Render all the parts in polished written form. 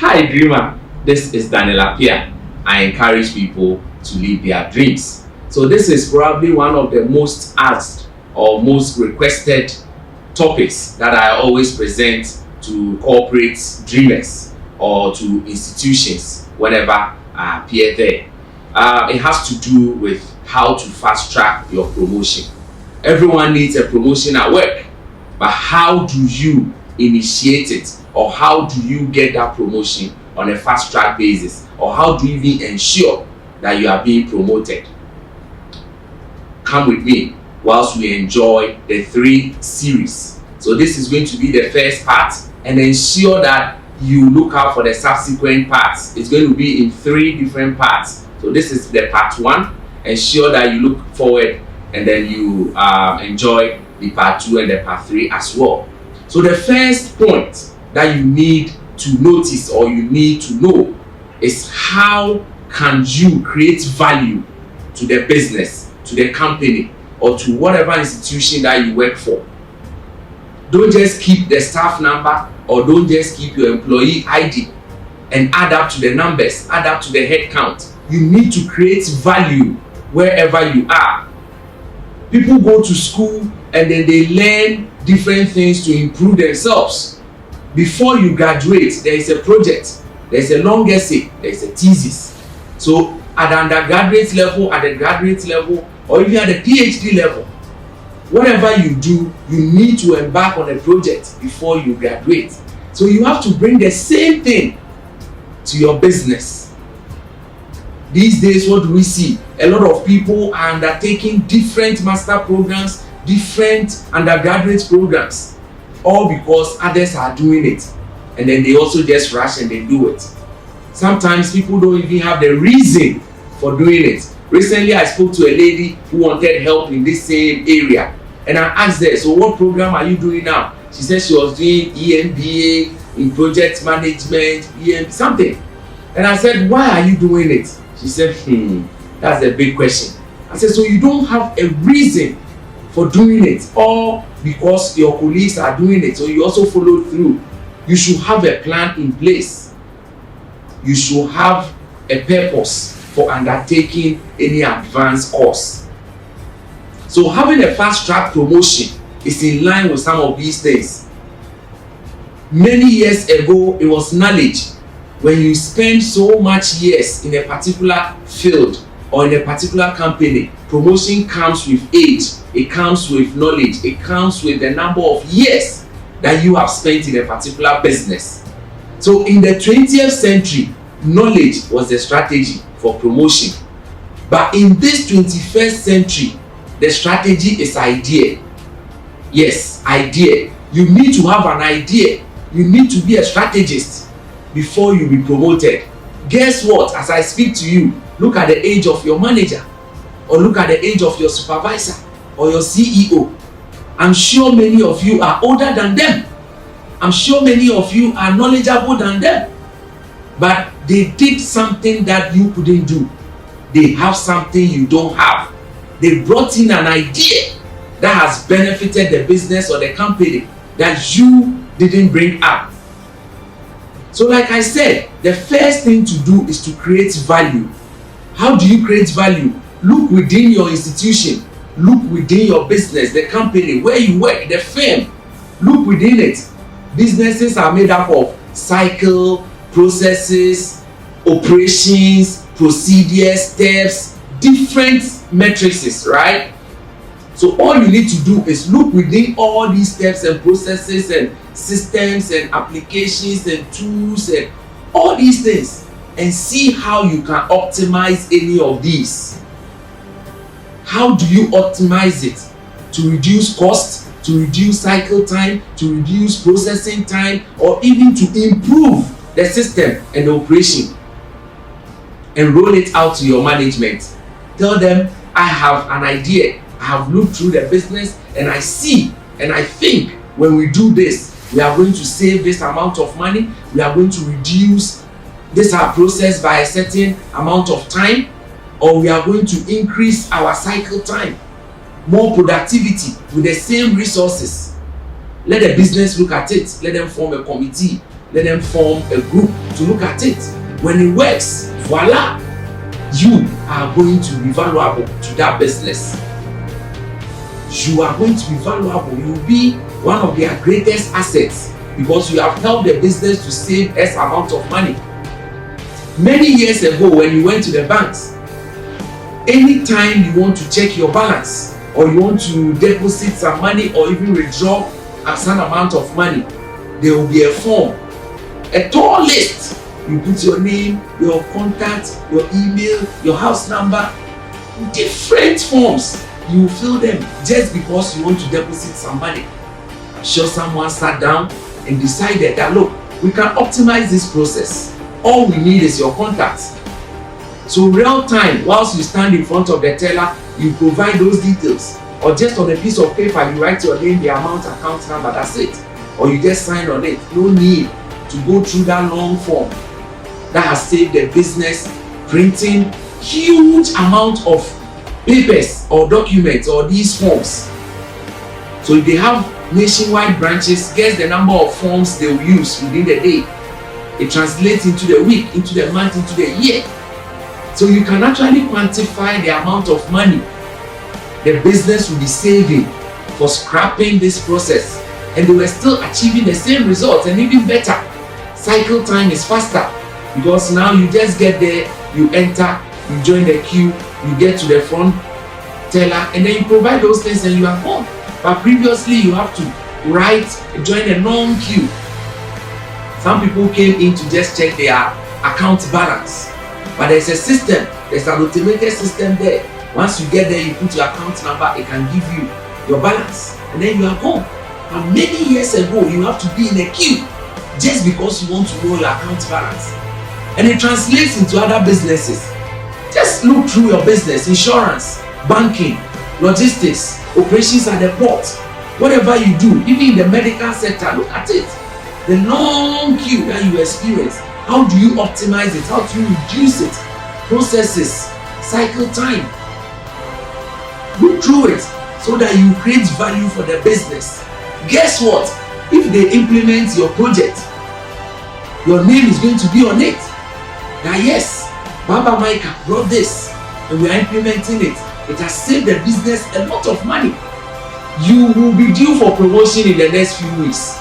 Hi dreamer, this is Daniel Appiah. I encourage people to live their dreams. So this is probably one of the most asked or most requested topics that I always present to corporate dreamers or to institutions whenever I appear there. It has to do with how to fast track your promotion. Everyone needs a promotion at work, but how do you initiate it, or how do you get that promotion on a fast track basis, or how do you even ensure that you are being promoted? Come with me whilst we enjoy the 3 series. So this is going to be the first part, and ensure that you look out for the subsequent parts. It's going to be in 3 different parts. So this is the part 1. Ensure that you look forward and then you enjoy the part 2 and the part 3 as well. So the first point that you need to notice or you need to know is how can you create value to the business, to the company, or to whatever institution that you work for. Don't just keep the staff number, or don't just keep your employee ID and add up to the numbers, add up to the head count. You need to create value wherever you are. People go to school and then they learn different things to improve themselves. Before you graduate, there is a project, there is a long essay, there is a thesis. So at the undergraduate level, at the graduate level, or even at the PhD level, whatever you do, you need to embark on a project before you graduate. So you have to bring the same thing to your business. These days, what do we see? A lot of people are undertaking different master programs, different undergraduate programs, all because others are doing it, and then they also just rush and they do it. Sometimes people don't even have the reason for doing it. Recently, I spoke to a lady who wanted help in this same area, and I asked her, so what program are you doing now? She said she was doing EMBA in project management, something. And I said, why are you doing it? She said, that's a big question. I said, so you don't have a reason for doing it, or because your colleagues are doing it, so you also follow through. You should have a plan in place. You should have a purpose for undertaking any advanced course. So having a fast track promotion is in line with some of these things. Many years ago, it was knowledge. When you spend so much years in a particular field or in a particular company, promotion comes with age, it comes with knowledge, it comes with the number of years that you have spent in a particular business. So in the 20th century, knowledge was the strategy for promotion. But in this 21st century, the strategy is idea. Yes, idea. You need to have an idea. You need to be a strategist before you be promoted. Guess what? As I speak to you, look at the age of your manager, or look at the age of your supervisor or your CEO. I'm sure many of you are older than them. I'm sure many of you are knowledgeable than them. But they did something that you couldn't do. They have something you don't have. They brought in an idea that has benefited the business or the company that you didn't bring up. So like I said, the first thing to do is to create value. How do you create value? Look within your institution. Look within your business, the company, where you work, the firm. Look within it. Businesses are made up of cycle, processes, operations, procedures, steps, different matrices, right? So all you need to do is look within all these steps and processes and systems and applications and tools and all these things, and see how you can optimize any of these. How do you optimize it? To reduce cost, to reduce cycle time, to reduce processing time, or even to improve the system and the operation, and roll it out to your management. Tell them, I have an idea. I have looked through the business and I see and I think when we do this, we are going to save this amount of money. We are going to reduce this our process by a certain amount of time, or we are going to increase our cycle time, more productivity with the same resources. Let the business look at it. Let them form a committee let them form a group to look at it. When it works, voila, you are going to be valuable to that business. You are going to be valuable. You will be one of their greatest assets because you have helped the business to save X amount of money. Many years ago, when you went to the banks, anytime you want to check your balance or you want to deposit some money or even withdraw a certain amount of money, there will be a form, a tall list. You put your name, your contact, your email, your house number, different forms. You fill them just because you want to deposit some money. I'm sure someone sat down and decided that, look, we can optimize this process. All we need is your contacts. So real time, whilst you stand in front of the teller, you provide those details. Or just on a piece of paper, you write your name, the amount, account number, that's it. Or you just sign on it. No need to go through that long form. That has saved the business printing huge amount of papers or documents or these forms. So if they have nationwide branches, guess the number of forms they will use within the day. It translates into the week, into the month, into the year. So you can actually quantify the amount of money the business will be saving for scrapping this process, and they were still achieving the same results and even better. Cycle time is faster because now you just get there, you enter, you join the queue, you get to the front teller, and then you provide those things and you are home. But previously you have to join a long queue. Some people came in to just check their account balance, but there's a system, there's an automated system there. Once you get there, you put your account number, it can give you your balance, and then you are home. But many years ago, you have to be in a queue just because you want to know your account balance. And it translates into other businesses. Just look through your business, insurance, banking, logistics, operations at the port, whatever you do, even in the medical sector, look at it. The long queue that you experience, how do you optimize it? How do you reduce it? Processes, cycle time. Look through it so that you create value for the business. Guess what? If they implement your project, your name is going to be on it. Now yes, Baba Micah brought this and we are implementing it. It has saved the business a lot of money. You will be due for promotion in the next few weeks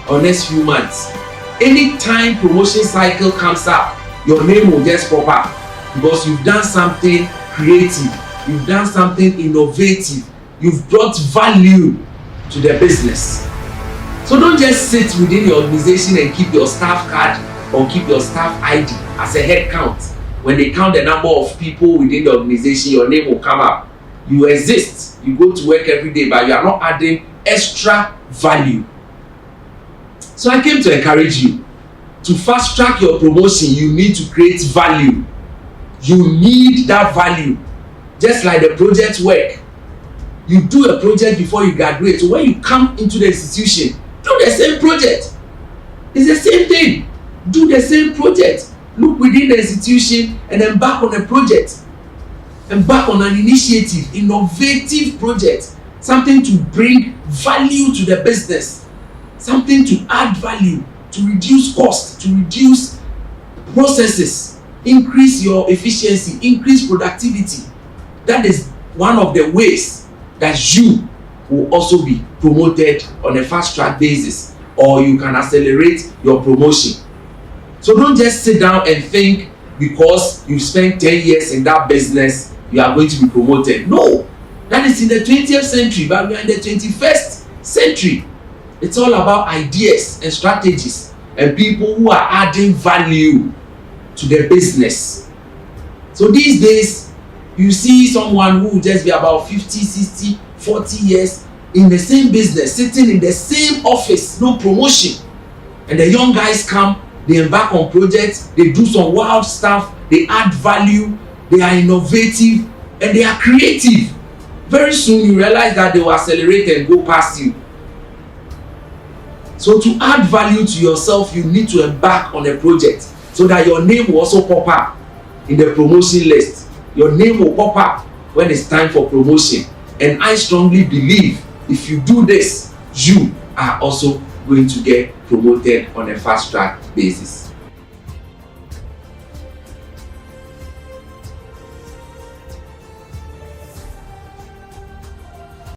or next few months. Anytime promotion cycle comes up, your name will just pop up because you've done something creative, you've done something innovative, you've brought value to the business. So don't just sit within your organization and keep your staff card or keep your staff ID as a head count. When they count the number of people within the organization, your name will come up. You exist, you go to work every day, but you are not adding extra value. So I came to encourage you. To fast track your promotion, you need to create value. You need that value. Just like the project work. You do a project before you graduate. So when you come into the institution, do the same project. It's the same thing. Do the same project. Look within the institution and embark on a project. Embark on an initiative, innovative project. Something to bring value to the business. Something to add value, to reduce cost, to reduce processes, increase your efficiency, increase productivity. That is one of the ways that you will also be promoted on a fast track basis, or you can accelerate your promotion. So don't just sit down and think because you spent 10 years in that business, you are going to be promoted. No, that is in the 20th century, but we are in the 21st century. It's all about ideas and strategies and people who are adding value to the business. So these days, you see someone who will just be about 50, 60, 40 years in the same business, sitting in the same office, no promotion. And the young guys come, they embark on projects, they do some wild stuff, they add value, they are innovative, and they are creative. Very soon you realize that they will accelerate and go past you. So to add value to yourself, you need to embark on a project so that your name will also pop up in the promotion list. Your name will pop up when it's time for promotion. And I strongly believe if you do this, you are also going to get promoted on a fast track basis.